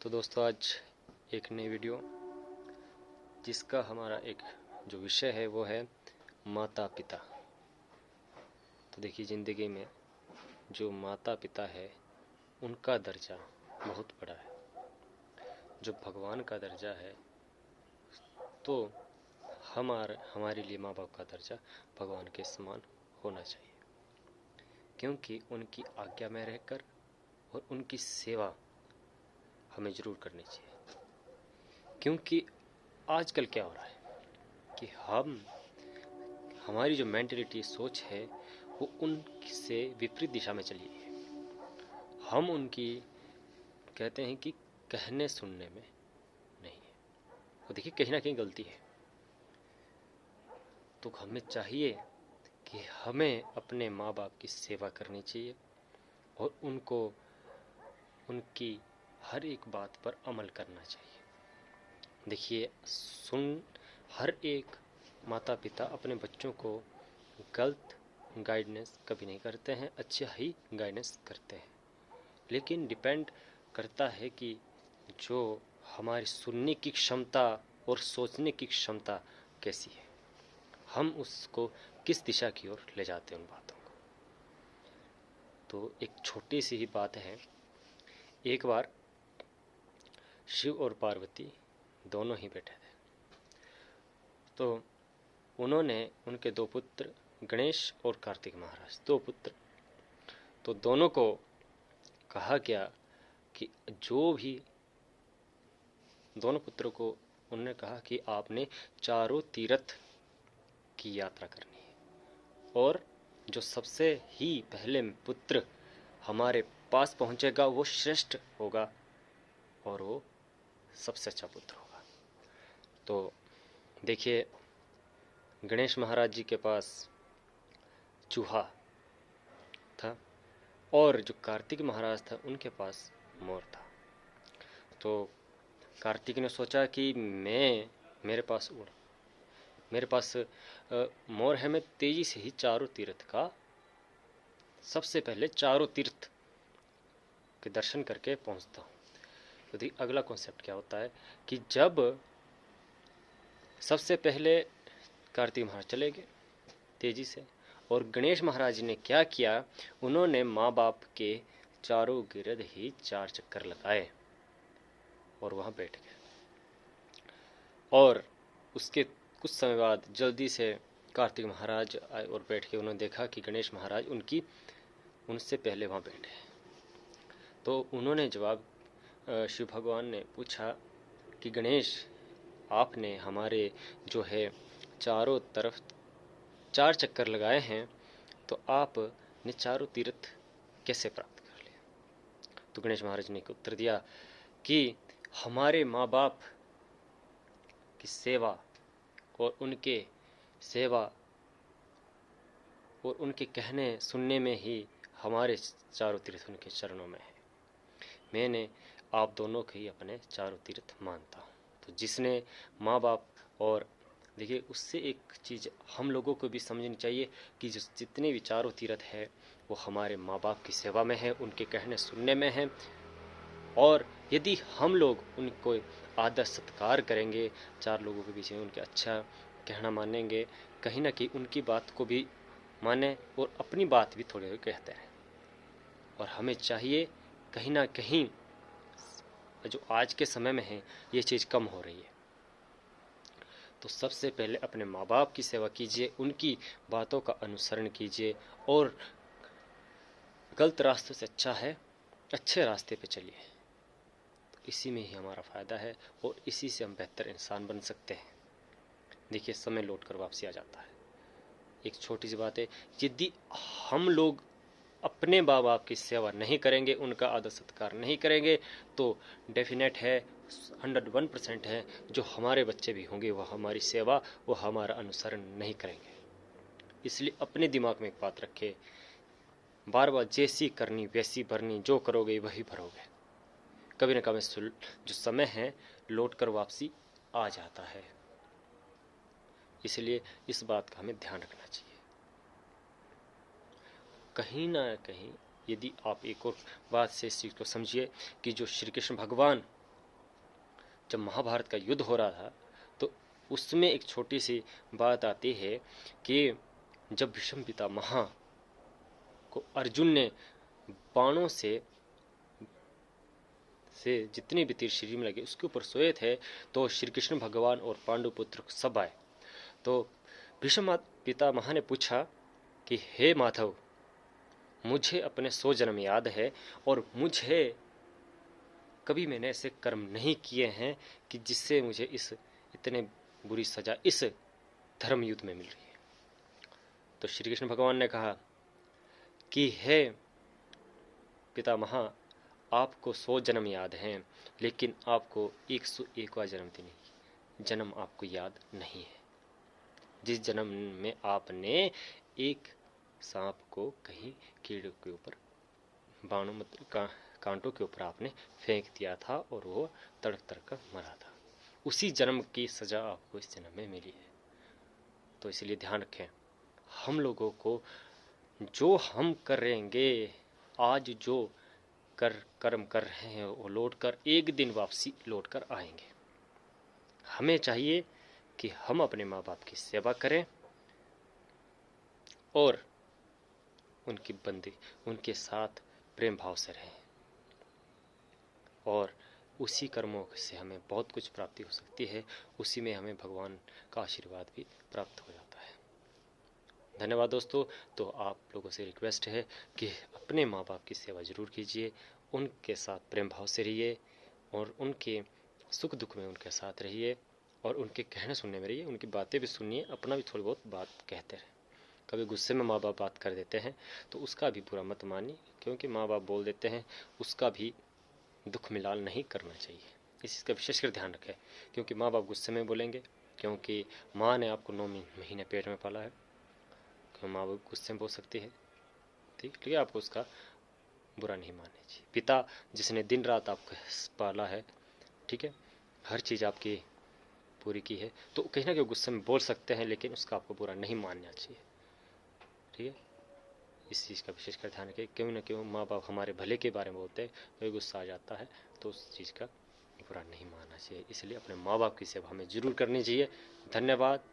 तो दोस्तों आज एक नई वीडियो जिसका हमारा एक जो विषय है वो है माता पिता। तो देखिए ज़िंदगी में जो माता पिता है उनका दर्जा बहुत बड़ा है। जो भगवान का दर्जा है तो हमारे लिए माँ बाप का दर्जा भगवान के समान होना चाहिए, क्योंकि उनकी आज्ञा में रहकर और उनकी सेवा हमें ज़रूर करनी चाहिए। क्योंकि आजकल क्या हो रहा है कि हमारी जो मेंटलिटी सोच है वो उनसे विपरीत दिशा में चली है। हम उनकी कहते हैं कि कहने सुनने में नहीं है। वो देखिए कहीं ना कहीं गलती है। तो हमें चाहिए कि हमें अपने माँ बाप की सेवा करनी चाहिए और उनको उनकी हर एक बात पर अमल करना चाहिए। देखिए हर एक माता पिता अपने बच्चों को गलत गाइडेंस कभी नहीं करते हैं, अच्छा ही गाइडेंस करते हैं। लेकिन डिपेंड करता है कि जो हमारी सुनने की क्षमता और सोचने की क्षमता कैसी है, हम उसको किस दिशा की ओर ले जाते हैं उन बातों को। तो एक छोटी सी ही बात है। एक बार शिव और पार्वती दोनों ही बैठे थे। तो उन्होंने उनके दो पुत्र गणेश और कार्तिक महाराज, दो पुत्र, तो दोनों को कहा गया कि जो भी दोनों पुत्रों को उन्होंने कहा कि आपने चारों तीर्थ की यात्रा करनी है और जो सबसे ही पहले पुत्र हमारे पास पहुंचेगा वो श्रेष्ठ होगा और वो सबसे अच्छा पुत्र होगा। तो देखिए गणेश महाराज जी के पास चूहा था और जो कार्तिक महाराज था उनके पास मोर था। तो कार्तिक ने सोचा कि मेरे पास मोर है, मैं तेजी से ही चारों तीर्थ का सबसे पहले चारों तीर्थ के दर्शन करके पहुंचता हूँ। तो देखिए अगला कॉन्सेप्ट क्या होता है कि जब सबसे पहले कार्तिक महाराज चले गए तेजी से और गणेश महाराज ने क्या किया, उन्होंने माँ बाप के चारों गिरद ही 4 चक्कर लगाए और वहाँ बैठ गए। और उसके कुछ समय बाद जल्दी से कार्तिक महाराज आए और बैठ के उन्होंने देखा कि गणेश महाराज उनसे पहले वहाँ बैठे हैं। तो उन्होंने जवाब शिव भगवान ने पूछा कि गणेश, आपने हमारे जो है चारों तरफ 4 चक्कर लगाए हैं, तो आपने चारों तीर्थ कैसे प्राप्त कर लिया? तो गणेश महाराज ने उत्तर दिया कि हमारे माँ बाप की सेवा और उनके कहने सुनने में ही हमारे चारों तीर्थ उनके चरणों में है। मैंने आप दोनों के ही अपने चारों तीर्थ मानता हूँ। तो जिसने माँ बाप, और देखिए उससे एक चीज़ हम लोगों को भी समझनी चाहिए कि जितने भी चारों तीर्थ है वो हमारे माँ बाप की सेवा में है, उनके कहने सुनने में है। और यदि हम लोग उनको आदर सत्कार करेंगे, 4 लोगों के बीच में उनके अच्छा कहना मानेंगे, कहीं ना कहीं उनकी बात को भी माने और अपनी बात भी थोड़ी थोड़ी कहते हैं। और हमें चाहिए कहीं ना कहीं जो आज के समय में है ये चीज़ कम हो रही है। तो सबसे पहले अपने माँ बाप की सेवा कीजिए, उनकी बातों का अनुसरण कीजिए और गलत रास्ते से अच्छा है अच्छे रास्ते पे चलिए। तो इसी में ही हमारा फ़ायदा है और इसी से हम बेहतर इंसान बन सकते हैं। देखिए समय लौट कर वापसी आ जाता है। एक छोटी सी बात है, यदि हम लोग अपने माँ बाप की सेवा नहीं करेंगे, उनका आदर सत्कार नहीं करेंगे, तो डेफिनेट है 101% है जो हमारे बच्चे भी होंगे वह हमारी सेवा, वो हमारा अनुसरण नहीं करेंगे। इसलिए अपने दिमाग में एक बात रखें, बार बार जैसी करनी वैसी भरनी, जो करोगे वही भरोगे। कभी न कभी जो समय है लौट कर वापसी आ जाता है। इसलिए इस बात का हमें ध्यान रखना चाहिए। कहीं ना कहीं यदि आप एक और बात से इस चीज़ को समझिए कि जो श्री कृष्ण भगवान जब महाभारत का युद्ध हो रहा था तो उसमें एक छोटी सी बात आती है कि जब भीष्म पितामह को अर्जुन ने बाणों से जितने भी तीर शरीर में लगे उसके ऊपर सोए थे, तो श्री कृष्ण भगवान और पांडु पुत्र सब आए। तो भीष्म पितामह ने पूछा कि हे माधव, मुझे अपने 100 जन्म याद है और मुझे कभी मैंने ऐसे कर्म नहीं किए हैं कि जिससे मुझे इस इतने बुरी सजा इस धर्म युद्ध में मिल रही है। तो श्री कृष्ण भगवान ने कहा कि हे पितामह, आपको 100 जन्म याद हैं, लेकिन आपको 101वां जन्म आपको याद नहीं है, जिस जन्म में आपने एक सांप को कहीं कीड़े के ऊपर बाणों कांटों के ऊपर आपने फेंक दिया था और वो तड़क तड़क कर मरा था। उसी जन्म की सजा आपको इस जन्म में मिली है। तो इसलिए ध्यान रखें, हम लोगों को जो हम करेंगे, आज जो कर्म कर रहे हैं वो लौट कर एक दिन वापसी लौट कर आएंगे। हमें चाहिए कि हम अपने माँ बाप की सेवा करें और उनकी बंदी उनके साथ प्रेम भाव से रहें, और उसी कर्मों से हमें बहुत कुछ प्राप्ति हो सकती है। उसी में हमें भगवान का आशीर्वाद भी प्राप्त हो जाता है। धन्यवाद दोस्तों। तो आप लोगों से रिक्वेस्ट है कि अपने माँ बाप की सेवा जरूर कीजिए, उनके साथ प्रेम भाव से रहिए और उनके सुख दुख में उनके साथ रहिए और उनके कहने सुनने में रहिए, उनकी बातें भी सुनिए, अपना भी थोड़ी बहुत बात कहते रहें। कभी गुस्से में माँ बाप बात कर देते हैं तो उसका भी बुरा मत मानिए, क्योंकि माँ बाप बोल देते हैं, उसका भी दुख मिलाल नहीं करना चाहिए। इस चीज़ का विशेषकर ध्यान रखें, क्योंकि माँ बाप गुस्से में बोलेंगे, क्योंकि माँ ने आपको 9 महीने पेट में पाला है, क्यों माँ बाप गुस्से में बोल सकती है, ठीक है, आपको उसका बुरा नहीं मानना चाहिए। पिता जिसने दिन रात आपको पाला है, ठीक है, हर चीज़ आपकी पूरी की है, तो कहीं ना कहीं गुस्से में बोल सकते हैं, लेकिन उसका आपको बुरा नहीं मानना चाहिए, ठीक है। इस चीज़ का विशेषकर ध्यान रखें, क्यों ना क्यों माँ बाप हमारे भले के बारे में बोलते हैं तो गुस्सा आ जाता है, तो उस चीज़ का बुरा नहीं मानना चाहिए। इसलिए अपने माँ बाप की सेवा हमें जरूर करनी चाहिए। धन्यवाद।